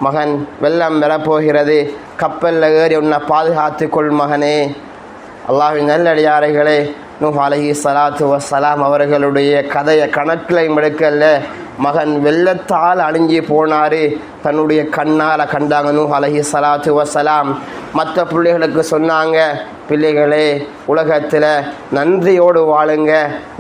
மகன் வெள்ளம் வரப்போகிறது, கப்பலில் ஏறி உன்னை பாதுகாத்து கொள் மகனே. அல்லாஹ்வின் நல்லடியார்களே, நூஹ் அலைஹிஸ்ஸலாத்து வஸ்ஸலாம் அவர்களுடைய கதையை கணக்கில் எடுக்கல. மகன் வெள்ளத்தால் அழிஞ்சி போனார், தன்னுடைய கண்ணால் கண்டாங்க நூஹ் அலைஹிஸ்ஸலாத்து வஸ்ஸலாம். மற்ற பிள்ளைகளுக்கு சொன்னாங்க, பிள்ளைகளே, உலகத்தில் நன்றியோடு வாழுங்க,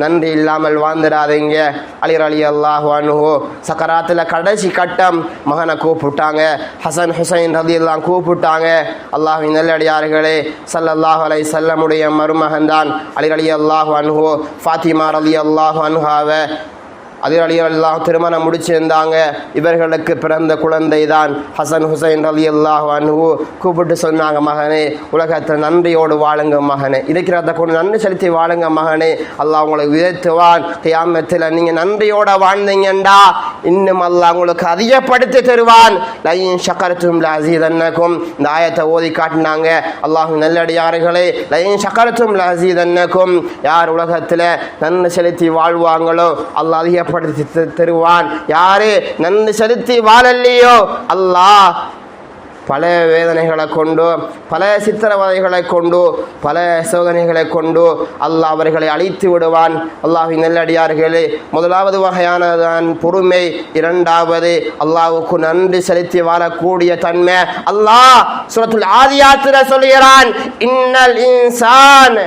நன்றி இல்லாமல் வாழ்ந்துடாதீங்க. அலி ரலியல்லாஹு அன்ஹு சக்கராத்தில் கடைசி கட்டம் மகனை கூப்பிட்டாங்க, ஹசன் ஹுசைன் ரலியல்லாஹு கூப்பிட்டாங்க. அல்லாஹ்வின் நல்லடியார்களே, ஸல்லல்லாஹு அலைஹி வஸல்லமுடைய மருமகன் தான் அலி ரலியல்லாஹு அன்ஹு. ஃபாத்திமா ரலியல்லாஹு அன்ஹாவை அலி ரலியல்லாஹு திருமணம் முடிச்சிருந்தாங்க. இவர்களுக்கு பிறந்த குழந்தை தான் ஹசன் ஹுசைன் ரலியல்லாஹு அன்ஹு. கூப்பிட்டு சொன்னாங்க, மகனே, உலகத்தில் நன்றியோடு வாழுங்க மகனே, இருக்கிறத கொண்டு நன்றி செலுத்தி வாழுங்க மகனே, அல்லாஹ் உங்களை உயர்த்துவான். கியாமத்தில் நீங்கள் நன்றியோட வாழ்ந்தீங்கண்டா இன்னும் அல்லாஹ் உங்களுக்கு அதிகப்படுத்தி தருவான். லயின் ஷக்கர்தும் லஅஸீதன்னகும், இந்த ஆயத்தை ஓதி காட்டினாங்க. அல்லாஹ் நல்லடியார்களே, லயின் ஷக்கர்தும் லஅஸீதன்னகும், யார் உலகத்தில் நன்றி செலுத்தி வாழ்வாங்களோ அல்லாஹ் அதிக தருவான். யாரு நன்றி செலுத்தி வாழலையோ அல்லாஹ் பல வேதனைகளை கொண்டு, பல சித்திரவதைகளை கொண்டு, பல சோதனைகளை கொண்டு அல்லாஹ் அவர்களை அழித்து விடுவான். அல்லாஹ்வின் நல்லடியார்களே, முதலாவது வகையானதான் பொறுமை. இரண்டாவது அல்லாஹ்வுக்கு நன்றி செலுத்தி வாழக்கூடிய தன்மை. அல்லாஹ் சூரத்துல் ஆதியாத்துல சொல்கிறான், இன்னல் இன்சான்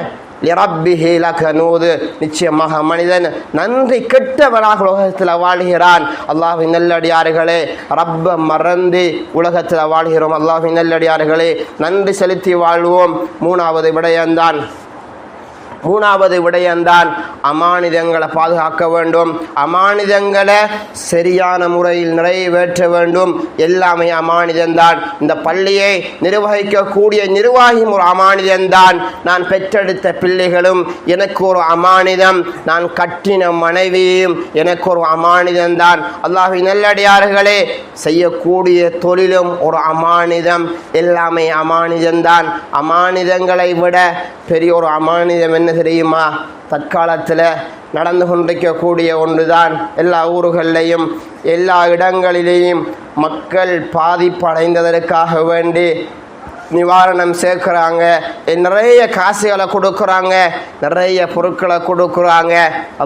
லிரப்பிஹி லகனூத், நிச்சயமாக மனிதன் நன்றி கெட்டவனாக உலகத்தில் வாழ்கிறான். அல்லாஹ்வின் நல்லடியார்களே, ரப்ப மறந்து உலகத்தில் வாழ்கிறோம். அல்லாஹ்வின் நல்லடியார்களே, நன்றி செலுத்தி வாழ்வோம். மூணாவது விடயம்தான் அமானிதங்களை பாதுகாக்க வேண்டும், அமானிதங்களை சரியான முறையில் நிறைவேற்ற வேண்டும். எல்லாமே அமானிதம்தான். இந்த பள்ளியை நிர்வகிக்கக்கூடிய நிர்வாகியும் ஒரு அமானிதம்தான். நான் பெற்றெடுத்த பிள்ளைகளும் எனக்கு ஒரு அமானிதம், நான் கட்டின மனைவியும் எனக்கு ஒரு அமானிதம்தான். அல்லாஹ்வின் நல்லடியார்களே, செய்யக்கூடிய தொழிலும் ஒரு அமானிதம். எல்லாமே அமானிதம்தான். அமானிதங்களை விட பெரிய ஒரு அமானிதம் என்ன தெரியுமா? தற்காலத்தில் நடந்து கொண்டிருக்கக்கூடிய ஒன்றுதான். எல்லா ஊர்களிலையும் எல்லா இடங்களிலேயும் மக்கள் பாதிப்படைந்ததற்காக வேண்டி நிவாரணம் சேர்க்குறாங்க, நிறைய காசுகளை கொடுக்குறாங்க, நிறைய பொருட்களை கொடுக்குறாங்க.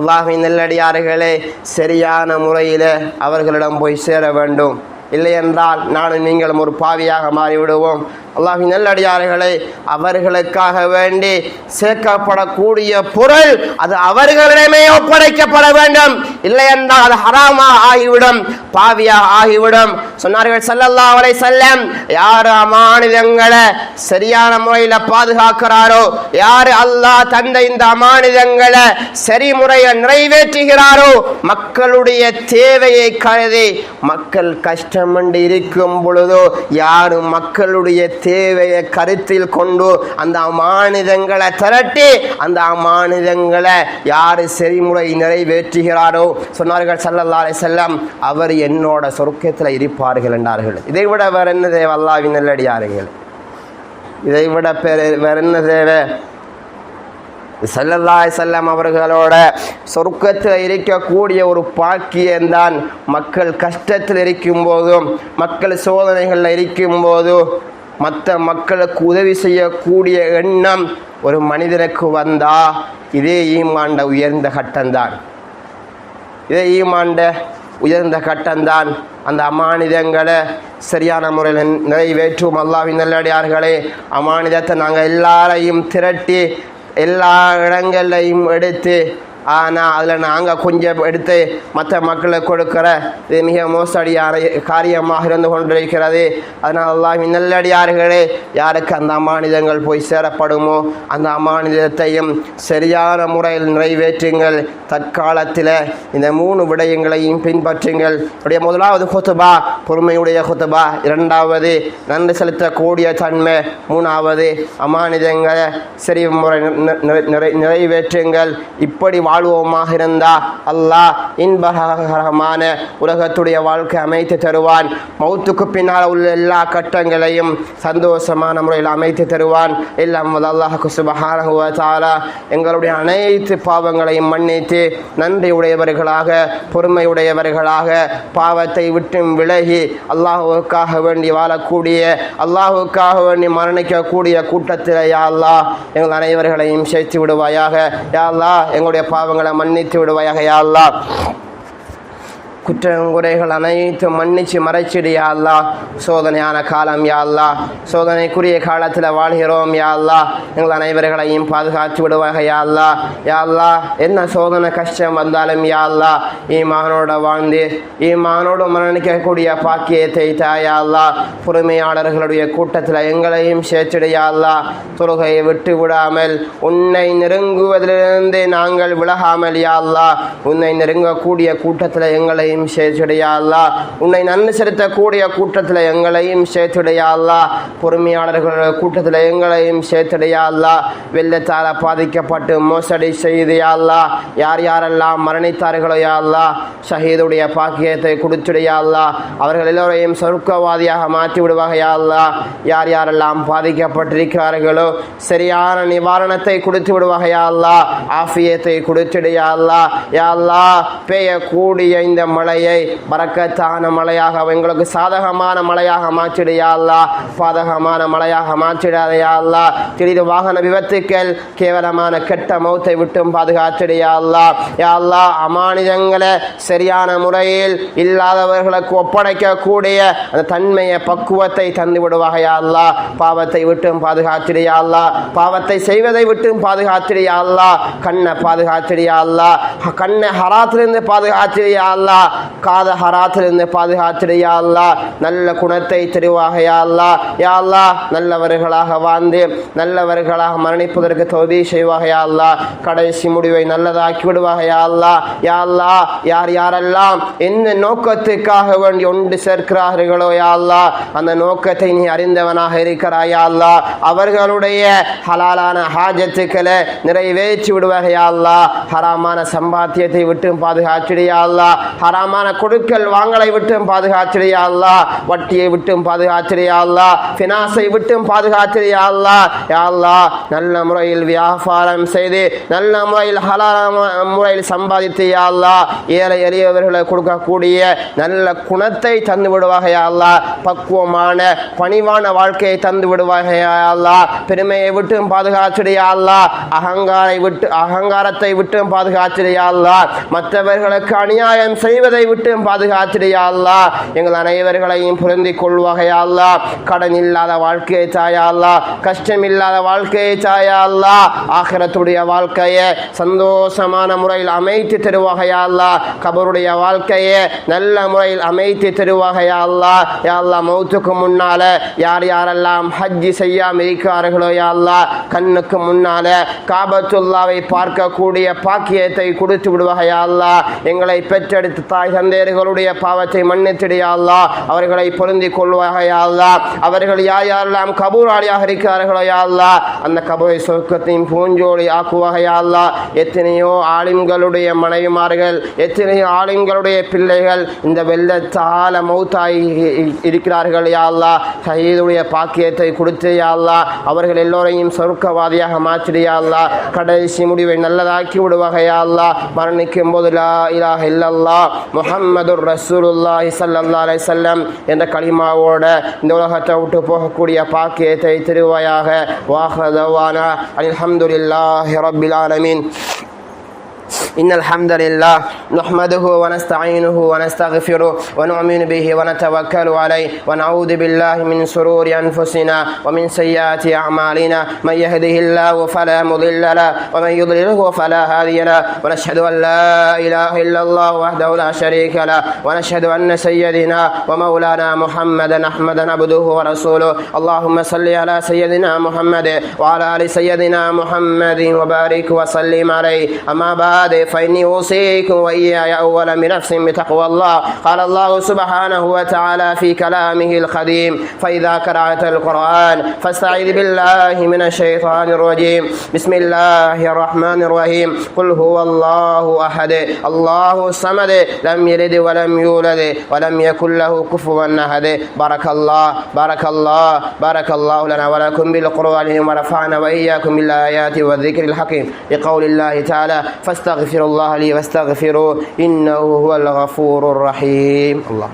அல்லாஹ்வின் நல்லடியார்களே, சரியான முறையில் அவர்களிடம் போய் சேர வேண்டும். இல்லை என்றால் நானும் நீங்களும் ஒரு பாவியாக மாறிவிடுவோம். அல்லாஹ்வின் நல்லடியார்களே, அவர்களுக்காக வேண்டி சேர்க்கப்படக்கூடிய பொருள் அது அவர்களிடமே ஒப்படைக்கப்பட வேண்டும். இல்லை என்றால் அது ஹராமாக ஆகிவிடும், பாவியாக ஆகிவிடும். சொன்னார்கள் ஸல்லல்லாஹு அலைஹி வஸல்லம், யார் அமானிதங்களை சரியான முறையில் பாதுகாக்கிறாரோ, யார் அல்லாஹ் தந்த இந்த அமானிதங்களை சரிமுறையை நிறைவேற்றுகிறாரோ, மக்களுடைய தேவையை கருதி மக்கள் கஷ்டம் என்று இருக்கும் பொழுதோ யாரும் மக்களுடைய தேவையை கருத்தில் கொண்டு அந்த அமானிதங்களை திரட்டி அந்த அமானிதங்களை யாரு செறிமுறை நிறைவேற்றுகிறாரோ, சொன்னார்கள் ஸல்லல்லாஹு அலைஹி வஸல்லம், அவர் என்னோட சொர்க்கத்தில் இருப்பார்கள் என்றார்கள். இதை விட வேற என்ன தேவை? அல்லாஹ்வின் நல்லடியார்கள், இதை விட வேற என்ன தேவை? ஸல்லல்லாஹு அலைஹி வஸல்லம் அவர்களோட சொர்க்கத்தில் இருக்கக்கூடிய ஒரு பாக்கியம்தான் மக்கள் கஷ்டத்தில் இருக்கும்போதும் மக்கள் சோதனைகளில் இருக்கும்போதும் மற்ற மக்களுக்கு உதவி செய்யக்கூடிய எண்ணம் ஒரு மனிதனுக்கு வந்தா இதே ஈமாண்ட உயர்ந்த கட்டம்தான். இதே ஈமாண்ட உயர்ந்த கட்டம்தான். அந்த அமானிதங்களை சரியான முறையில் நிறைவேற்றும் அல்லாஹ்வின் நல்லடியார்களே. அமானிதத்தை நாங்கள் எல்லாரையும் திரட்டி எல்லா இடங்களையும் எடுத்து, ஆனால் அதில் நாங்கள் கொஞ்சம் எடுத்து மற்ற மக்களுக்கு கொடுக்கிற இது மிக மோசடியான காரியமாக இருந்து கொண்டிருக்கிறது. அதனால் அல்லாஹ்வின் நல்லடியார்களே, யாருக்கு அந்த அமானிதங்கள் போய் சேரப்படுமோ அந்த அமானிதத்தையும் சரியான முறையில் நிறைவேற்றுங்கள். தற்காலத்தில் இந்த 3 விடயங்களையும் பின்பற்றுங்கள். உடைய முதலாவது குத்துபா பொறுமையுடைய குத்துபா, 2வது நன்றி செலுத்தக்கூடிய தன்மை, 3வது அமானிதங்களை சரி முறை நிறைவேற்றுங்கள். இப்படி வாழ்வோமாக இருந்தா அல்லாஹ் இன்பகரமான உலகத்துடைய வாழ்க்கை அமைத்து தருவான். மௌத்துக்கு பின்னால் உள்ள எல்லா கட்டங்களையும் சந்தோஷமான முறையில் அமைத்து தருவான். எல்லாம் அல்லாஹ் சுப்ஹானஹு வ தஆலா எங்களுடைய அனைத்து பாவங்களையும் மன்னித்து நன்றி உடையவர்களாக பொறுமையுடையவர்களாக பாவத்தை விட்டு விலகி அல்லாஹுக்காக வேண்டி வாழக்கூடிய அல்லாஹுக்காக வேண்டி மரணிக்கக்கூடிய கூட்டத்தில் யா அல்லாஹ் எங்கள் அனைவர்களையும் சேர்த்து விடுவாயாக. யா அல்லாஹ் எங்களுடைய பாவங்களை மன்னித்து விடுவாயாக. யா அல்லாஹ் குற்றங்குறைகள் அனைத்தும் மன்னிச்சு மறைச்சிடு யா அல்லாஹ். சோதனையான காலம் யா அல்லாஹ், சோதனைக்குரிய காலத்தில் வாழ்கிறோம் யா அல்லாஹ். எங்கள் அனைவர்களையும் பாதுகாத்து விடுவாக யா அல்லாஹ். யா அல்லாஹ் என்ன சோதனை கஷ்டம் வந்தாலும் யா அல்லாஹ் ஈமானோட வாழ்ந்து ஈமானோடு மரணிக்கக்கூடிய பாக்கியத்தை தாயா அல்லாஹ். பொறுமையாளர்களுடைய கூட்டத்தில் எங்களையும் சேர்த்திடு யா அல்லாஹ். தொழுகையை விட்டு விடாமல் உன்னை நெருங்குவதிலிருந்து நாங்கள் விலகாமல் யா அல்லாஹ் உன்னை நெருங்கக்கூடிய கூட்டத்தில் எங்களையும் சேர்த்துடையா அல்லாஹ். உன்னை நன்மை செலுத்தக்கூடிய கூட்டத்தில் எங்களையும் சேர்த்துடையா அல்லாஹ். பொறுமையாளர்கள் கூட்டத்தில் எங்களையும் சேர்த்துடையா அல்லாஹ். வெள்ளத்தால் பாதிக்கப்பட்டு மோசடி செய்து யா அல்லாஹ் யார் யாரெல்லாம் மரணித்தார்களோ யா அல்லாஹ் ஷஹீதுடைய பாக்கியத்தை கொடுத்துடையா அல்லாஹ். அவர்கள் எல்லோரையும் சொர்க்கவாதியாக மாற்றி விடுவாக யா அல்லாஹ். யார் யாரெல்லாம் பாதிக்கப்பட்டிருக்கிறார்களோ சரியான நிவாரணத்தை கொடுத்து விடுவாக யா அல்லாஹ். ஆஃபியத்தை கொடுத்துடையா அல்லாஹ். யா அல்லாஹ் பெய்யக்கூடிய இந்த மழையை பரக்கத்தான மழையாக எங்களுக்கு சாதகமான மழையாக மாற்றிடையா அல்லாஹ். பாதகமான மழையாக மாற்றிடாதையா அல்லாஹ். திடீர் வாகன விபத்துக்கள் கேவலமான கெட்ட மௌத்தை விட்டும் பாதுகாத்திடையா அல்லாஹ். யா அல்லாஹ் அமானிதங்களை சரியான முறையில் இல்லாதவர்களுக்கு ஒப்படைக்கக்கூடிய அந்த தன்மையை பக்குவத்தை தந்து விடுவாக யா அல்லாஹ். பாவத்தை விட்டும் பாதுகாத்திடையா அல்லாஹ். பாவத்தை செய்வதை விட்டும் பாதுகாத்திடையா அல்லாஹ். கண்ணை பாதுகாத்திடையா அல்லாஹ். கண்ணை ஹராத்திலிருந்து பாதுகாத்திடையா அல்லாஹ். காத ஹராத்திலிருந்து பாதுகாத்திடு யா அல்லாஹ். நல்ல குணத்தை தருவாக யா அல்லாஹ். யா அல்லாஹ் நல்லவர்களாக வாழ்ந்து நல்லவர்களாக மரணிப்பதற்கு தௌபீக் செய்வாக யா அல்லாஹ். கடைசி முடிவை நல்லதாக்கி விடுவாக யா அல்லாஹ். யா அல்லாஹ் யார் யாரெல்லாம் எந்த நோக்கத்துக்காக வேண்டி ஒன்று சேர்க்கிறார்களோ யா அல்லாஹ் அந்த நோக்கத்தை நீ அறிந்தவனாக இருக்கிறாய் யா அல்லாஹ். அவர்களுடைய ஹலாலான ஹாஜத்துக்களை நிறைவேற்றி விடுவாக யா அல்லாஹ். ஹராமான சம்பாத்தியத்தை விட்டு பாதுகாத்திடு யா அல்லாஹ். ஹராமான கொடுக்கல் வாங்கலை விட்டும் பாதுகாத்திரியா அல்லாஹ். வட்டியை விட்டும் பாதுகாத்திரியா அல்லாஹ். ஃபினான்ஸை விட்டும் பாதுகாத்திரியா அல்லாஹ். யா அல்லாஹ் நல்ல முறையில் வியாபாரம் செய்து நல்ல முறையில் ஹலால் முறையில் சம்பாதித்து யா அல்லாஹ் ஏழை எளியவர்களை கொடுக்கக்கூடிய நல்ல குணத்தை தந்து விடுவாக யா அல்லாஹ். பக்குவமான பணிவான வாழ்க்கையை தந்து விடுவாக யா அல்லாஹ். பெருமையை விட்டும் பாதுகாத்திரியா அல்லாஹ். அகங்காரத்தை விட்டும் பாதுகாத்திரியா அல்லாஹ். மற்றவர்களுக்கு அநியாயம் செய்வதை விட்டு பாதுகாத்திடையா அல்லாஹ். எங்கள் அனைவர்களையும் புரிந்து கொள்வாக யா அல்லாஹ். கடன் இல்லாத வாழ்க்கையை தாயா அல்லாஹ். கஷ்டம் இல்லாத வாழ்க்கையை தாயா அல்லாஹ். ஆகிரத்துடைய வாழ்க்கையை சந்தோஷமான முறையில் அமைத்து தருவாக யா அல்லாஹ். கபருடைய வாழ்க்கையை நல்ல முறையில் அமைத்து தருவாக யா அல்லாஹ். யா அல்லாஹ் மௌத்துக்கு முன்னால யார் யாரெல்லாம் ஹஜ்ஜி செய்யாம இருக்கிறார்களோ யா அல்லாஹ் கண்ணுக்கு முன்னால காபத்துல்லாவை பார்க்கக்கூடிய பாக்கியத்தை கொடுத்து விடுவாக யா அல்லாஹ். எங்களை பெற்றெடுத்து தாய் தந்தையர்களுடைய பாவத்தை மன்னித்திடு யா அல்லாஹ். அவர்களை பொருந்திக் கொள்வாக யா அல்லாஹ். அவர்கள் யாரெல்லாம் கபூராளியாக இருக்கிறார்களோ யா அல்லாஹ், அந்த கபூரை சொர்க்கத்தின் பூஞ்சோடி ஆக்குவாக யா அல்லாஹ். எத்தனையோ ஆலிம்களுடைய மனைவிமார்கள், எத்தனையோ ஆலிம்களுடைய பிள்ளைகள் இந்த வெள்ளத்தால மௌத்தாய் இருக்கிறார்கள் யா அல்லாஹ். ஷஹீதுடைய பாக்கியத்தை கொடுத்து யா அல்லாஹ் அவர்கள் எல்லோரையும் சொர்க்கவாதியாக மாற்றிடு யா அல்லாஹ். கடைசி முடிவை நல்லதாக்கி விடுவாக யா அல்லாஹ். மரணிக்கும் போது லா இலாஹ இல்லல்லாஹ் முஹம்மதுர் ரசூலுல்லாஹி ஸல்லல்லாஹு அலைஹி வஸல்லம் என்ற கலிமாவோட இந்த உலகத்தை விட்டு போகக்கூடிய பாக்கியத்தை திருவாயாக. வாஹதவானா அல்ஹம்துலில்லாஹி ரப்பில் ஆலமீன். إن الحمد لله نحمده ونستعينه ونستغفره ونؤمن به ونتوكل عليه ونعوذ بالله من شرور أنفسنا ومن سيئات أعمالنا. من يهده الله فلا مضل له ومن يضلله فلا هادي له. ونشهد أن لا إله إلا الله وحده لا شريك له. ونشهد أن سيدنا ومولانا محمدا أحمدا عبده ورسوله. اللهم صل على سيدنا محمد وعلى آل سيدنا محمد وبارك وسلم عليه. أما بعد فإني أوصيكم وإياي أولا بنفس بتقوى الله. قال الله سبحانه وتعالى في كلامه القديم: فإذا قرأت القرآن فاستعذ بالله من الشيطان الرجيم. بسم الله الرحمن الرحيم. قل هو الله أحد الله الصمد لم يلد ولم يولد ولم يكن له كفوا أحد. بارك الله بارك الله بارك الله لنا ولكم بالقرآن ورفعنا وإياكم بالآيات والذكر الحكيم. لقول الله تعالى: فاستغفر الله لي واستغفروه إنه هو الغفور الرحيم. الله